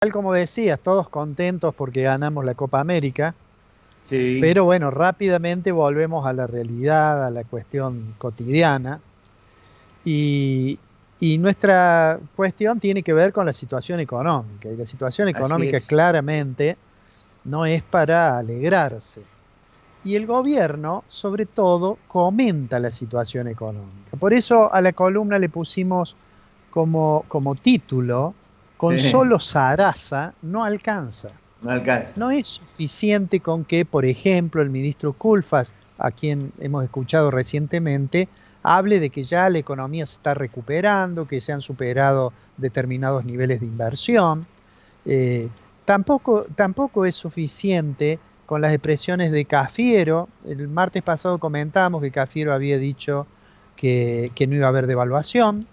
Tal como decías, todos contentos porque ganamos la Copa América, Sí, pero bueno, rápidamente volvemos a la realidad, a la cuestión cotidiana y, y nuestra cuestión tiene que ver con la situación económica. Y la situación así económica es. claramente no es para alegrarse. Y el gobierno, sobre todo, comenta la situación económica. Por eso a la columna le pusimos como título, con Sí, solo Sarasa no alcanza. no alcanza. No es suficiente con que, por ejemplo, el ministro Culfas, a quien hemos escuchado recientemente, hable de que ya la economía se está recuperando, que se han superado determinados niveles de inversión. Eh, tampoco es suficiente con las expresiones de Cafiero. El martes pasado comentábamos que Cafiero había dicho que no iba a haber devaluación.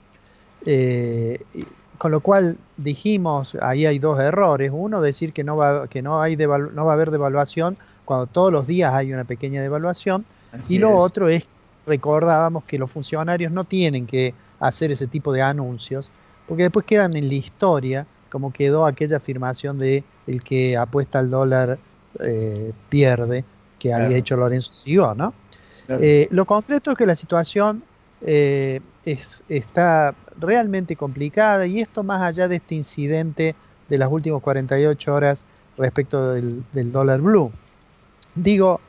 Con lo cual dijimos, ahí hay dos errores. Uno, decir que no va a haber devaluación cuando todos los días hay una pequeña devaluación. Y Así lo es. otro es, recordábamos que los funcionarios no tienen que hacer ese tipo de anuncios, porque después quedan en la historia, como quedó aquella afirmación de el que apuesta al dólar pierde, que había Claro, hecho Lorenzo Sigó, ¿no? claro. Lo concreto es que la situación está realmente complicada y esto más allá de este incidente de las últimas 48 horas respecto del dólar blue. Digo,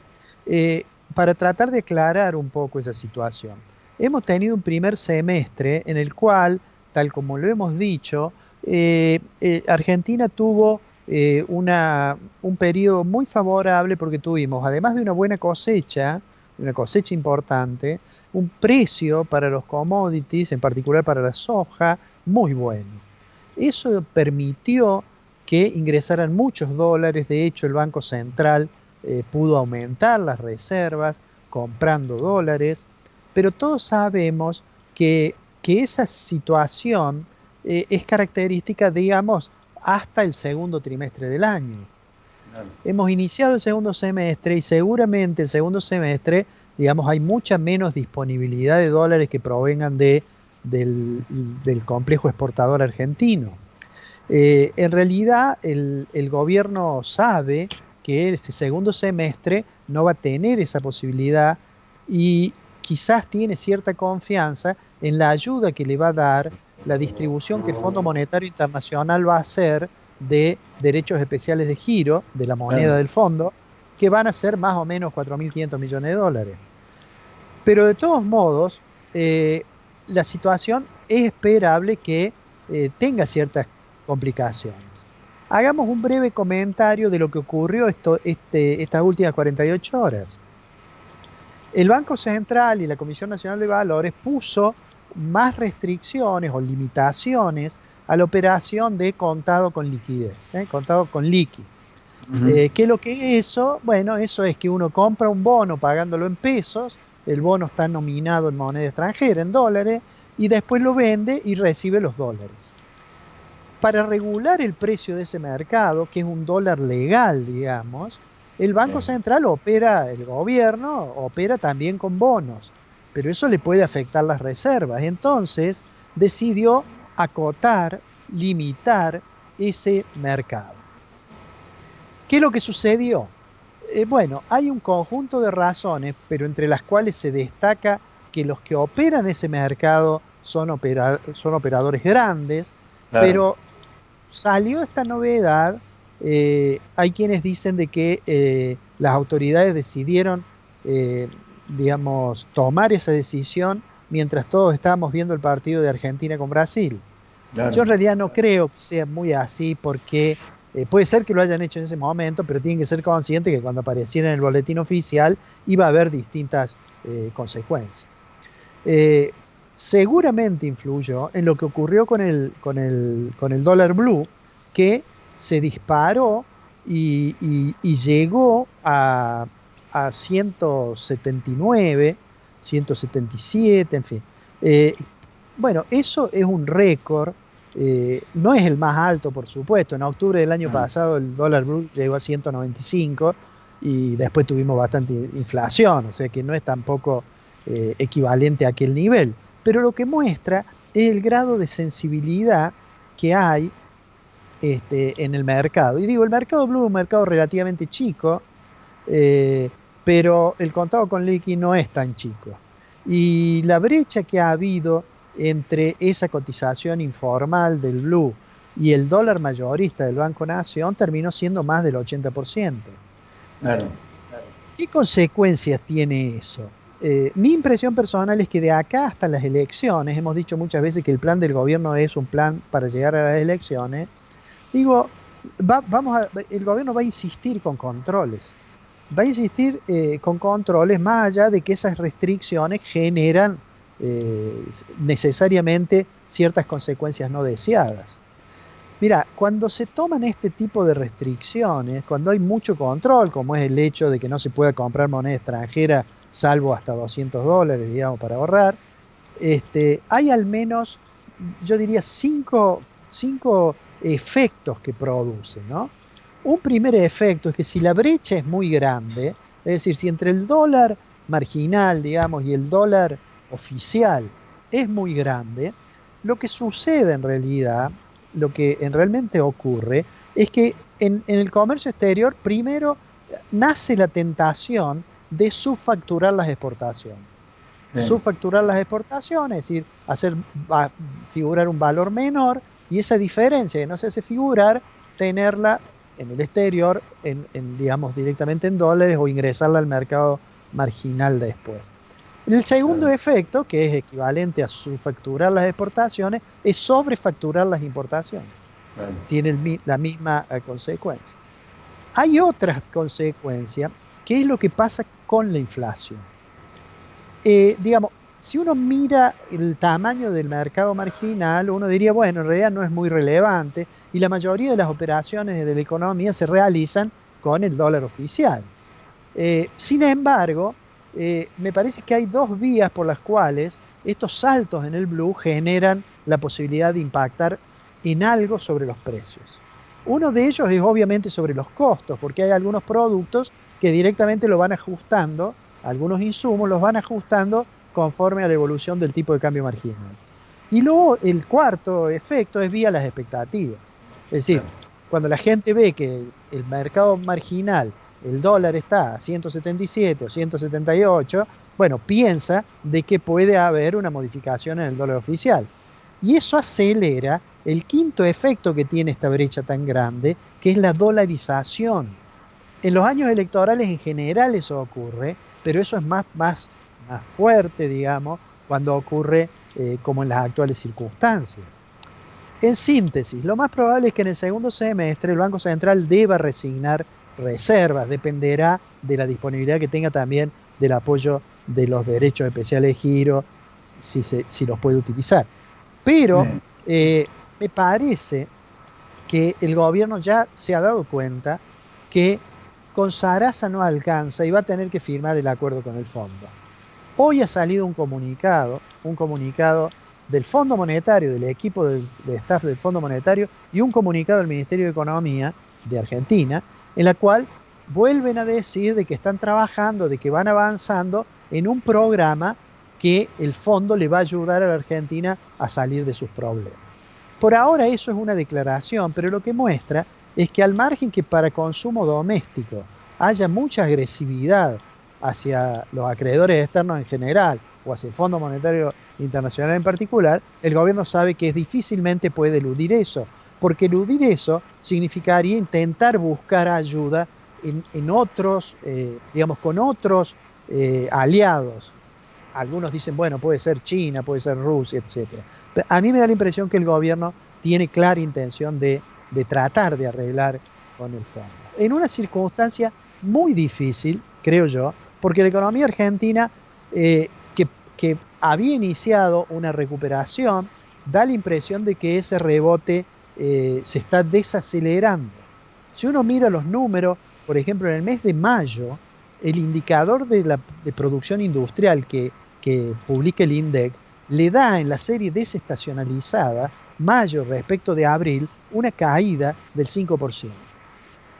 para tratar de aclarar un poco esa situación, hemos tenido un primer semestre en el cual, tal como lo hemos dicho, Argentina tuvo un periodo muy favorable porque tuvimos, además de una cosecha importante, un precio para los commodities, en particular para la soja, muy bueno. Eso permitió que ingresaran muchos dólares. De hecho, el Banco Central pudo aumentar las reservas comprando dólares, pero todos sabemos que esa situación es característica, digamos, hasta el segundo trimestre del año. Claro. Hemos iniciado el segundo semestre y seguramente el segundo semestre, digamos, hay mucha menos disponibilidad de dólares que provengan del complejo exportador argentino. En realidad, el gobierno sabe que ese segundo semestre no va a tener esa posibilidad y quizás tiene cierta confianza en la ayuda que le va a dar la distribución que el Fondo Monetario Internacional va a hacer de derechos especiales de giro, de la moneda Claro. del fondo, que van a ser más o menos 4.500 millones de dólares. Pero de todos modos, la situación es esperable que tenga ciertas complicaciones. Hagamos un breve comentario de lo que ocurrió estas últimas 48 horas. El Banco Central y la Comisión Nacional de Valores puso más restricciones o limitaciones a la operación de contado con liquidez, contado con liqui. Ujú. ¿Qué es lo que es eso? Bueno, eso es que uno compra un bono pagándolo en pesos, el bono está nominado en moneda extranjera, en dólares, y después lo vende y recibe los dólares. Para regular el precio de ese mercado, que es un dólar legal, digamos, el Banco Sí. Central opera, el gobierno opera también con bonos, pero eso le puede afectar las reservas. Entonces, decidió acotar, limitar ese mercado. ¿Qué es lo que sucedió? Bueno, hay un conjunto de razones, pero entre las cuales se destaca que los que operan ese mercado son operadores grandes, Claro. pero salió esta novedad. Hay quienes dicen de que las autoridades decidieron, eh, digamos, tomar esa decisión mientras todos estábamos viendo el partido de Argentina con Brasil. Yo Claro. en realidad no creo que sea muy así porque puede ser que lo hayan hecho en ese momento, pero tienen que ser conscientes que cuando apareciera en el boletín oficial iba a haber distintas consecuencias. Eh, Seguramente influyó en lo que ocurrió con el dólar blue, que se disparó y llegó a 179, 177, en fin. Eh, bueno, eso es un récord. No es el más alto, por supuesto. En octubre del año Ah, pasado el dólar blue llegó a 195 y después tuvimos bastante inflación, o sea que no es tampoco equivalente a aquel nivel. Pero lo que muestra es el grado de sensibilidad que hay en el mercado. Y digo, el mercado blue es un mercado relativamente chico, pero el contado con liqui no es tan chico. Y la brecha que ha habido entre esa cotización informal del blue y el dólar mayorista del Banco Nación terminó siendo más del 80%. Claro. ¿Qué consecuencias tiene eso? Mi impresión personal es que de acá hasta las elecciones, hemos dicho muchas veces que el plan del gobierno es un plan para llegar a las elecciones, digo, el gobierno va a insistir con controles. Va a insistir con controles más allá de que esas restricciones generan necesariamente ciertas consecuencias no deseadas. Mira, cuando se toman este tipo de restricciones, cuando hay mucho control, como es el hecho de que no se pueda comprar moneda extranjera salvo hasta $200, digamos, para ahorrar, hay al menos, yo diría, cinco efectos que produce, ¿no? Un primer efecto es que si la brecha es muy grande, es decir, si entre el dólar marginal, digamos, y el dólar oficial es muy grande, lo que sucede en realidad, lo que realmente ocurre, es que en el comercio exterior primero nace la tentación de subfacturar las exportaciones. Subfacturar las exportaciones, es decir, hacer figurar un valor menor, y esa diferencia que no se hace figurar, tenerla en el exterior, digamos, directamente en dólares o ingresarla al mercado marginal después. El segundo efecto, que es equivalente a subfacturar las exportaciones, es sobrefacturar las importaciones. Tiene la misma consecuencia. Hay otras consecuencias, que es lo que pasa con la inflación. Digamos, si uno mira el tamaño del mercado marginal, uno diría, bueno, en realidad no es muy relevante, y la mayoría de las operaciones de la economía se realizan con el dólar oficial. Sin embargo, me parece que hay dos vías por las cuales estos saltos en el blue generan la posibilidad de impactar en algo sobre los precios. Uno de ellos es obviamente sobre los costos, porque hay algunos productos que directamente lo van ajustando, algunos insumos los van ajustando conforme a la evolución del tipo de cambio marginal. Y luego el cuarto efecto es vía las expectativas. Es decir, cuando la gente ve que el mercado marginal, el dólar está a 177 o 178, bueno, piensa de que puede haber una modificación en el dólar oficial. Y eso acelera el quinto efecto que tiene esta brecha tan grande, que es la dolarización. En los años electorales en general eso ocurre, pero eso es más fuerte, digamos, cuando ocurre como en las actuales circunstancias. En síntesis, lo más probable es que en el segundo semestre el Banco Central deba resignar reservas, dependerá de la disponibilidad que tenga también del apoyo de los derechos especiales de giro, si los puede utilizar. Pero me parece que el gobierno ya se ha dado cuenta que con Sarasa no alcanza y va a tener que firmar el acuerdo con el fondo. Hoy ha salido un comunicado del Fondo Monetario, del equipo de staff del Fondo Monetario, y un comunicado del Ministerio de Economía de Argentina, en la cual vuelven a decir de que están trabajando, de que van avanzando en un programa que el fondo le va a ayudar a la Argentina a salir de sus problemas. Por ahora eso es una declaración, pero lo que muestra es que al margen que para consumo doméstico haya mucha agresividad hacia los acreedores externos en general o hacia el Fondo Monetario Internacional en particular, el gobierno sabe que difícilmente puede eludir eso, porque eludir eso significaría intentar buscar ayuda en otros, digamos, con otros aliados. Algunos dicen, bueno, puede ser China, puede ser Rusia, etc. A mí me da la impresión que el gobierno tiene clara intención de tratar de arreglar con el fondo. En una circunstancia muy difícil, creo yo, porque la economía argentina, que había iniciado una recuperación, da la impresión de que ese rebote se está desacelerando. Si uno mira los números, por ejemplo, en el mes de mayo, el indicador de producción industrial que publica el INDEC le da en la serie desestacionalizada, mayo respecto de abril, una caída del 5%.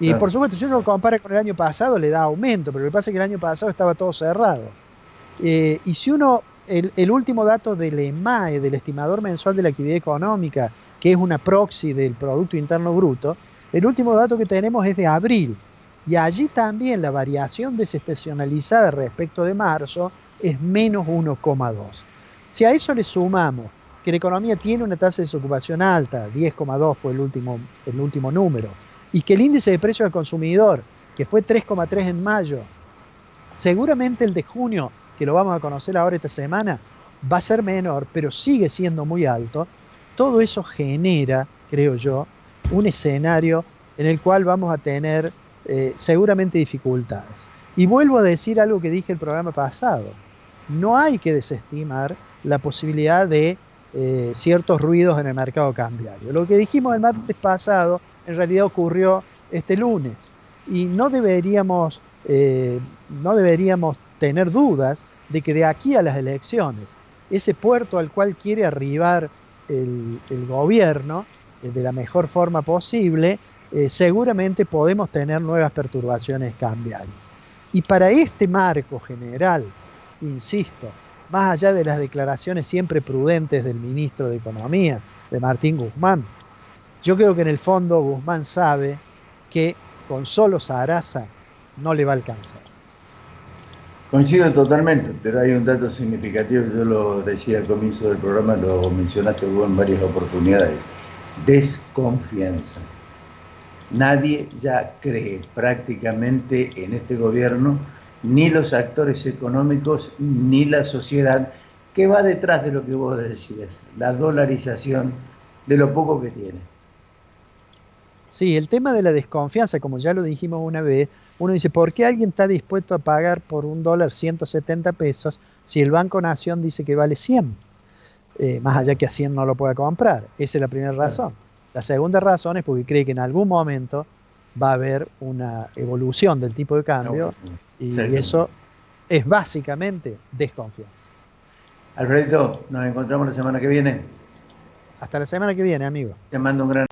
Y por supuesto, si uno lo compara con el año pasado, le da aumento, pero lo que pasa es que el año pasado estaba todo cerrado. Y si uno, el último dato del EMAE, del estimador mensual de la actividad económica, que es una proxy del Producto Interno Bruto, el último dato que tenemos es de abril. Y allí también la variación desestacionalizada respecto de marzo es menos 1,2. Si a eso le sumamos que la economía tiene una tasa de desocupación alta, 10,2 fue el último número, y que el índice de precios al consumidor, que fue 3,3 en mayo, seguramente el de junio, que lo vamos a conocer ahora esta semana, va a ser menor, pero sigue siendo muy alto. Todo eso genera, creo yo, un escenario en el cual vamos a tener seguramente dificultades. Y vuelvo a decir algo que dije el programa pasado. No hay que desestimar la posibilidad de ciertos ruidos en el mercado cambiario. Lo que dijimos el martes pasado en realidad ocurrió este lunes. Y no deberíamos tener dudas de que de aquí a las elecciones, ese puerto al cual quiere arribar el gobierno de la mejor forma posible, seguramente podemos tener nuevas perturbaciones cambiarias. Y para este marco general, insisto, más allá de las declaraciones siempre prudentes del ministro de Economía, de Martín Guzmán, yo creo que en el fondo Guzmán sabe que con solo Sarasa no le va a alcanzar. Coincido totalmente, pero hay un dato significativo, yo lo decía al comienzo del programa, lo mencionaste vos en varias oportunidades: desconfianza. Nadie ya cree prácticamente en este gobierno, ni los actores económicos, ni la sociedad, que va detrás de lo que vos decías, la dolarización de lo poco que tiene. Sí, el tema de la desconfianza, como ya lo dijimos una vez, uno dice, ¿por qué alguien está dispuesto a pagar por un dólar 170 pesos si el Banco Nación dice que vale 100? Más allá que a 100 no lo pueda comprar. Esa es la primera razón. La segunda razón es porque cree que en algún momento va a haber una evolución del tipo de cambio y eso es básicamente desconfianza. Alfredito, nos encontramos la semana que viene. Hasta la semana que viene, amigo. Te mando un gran...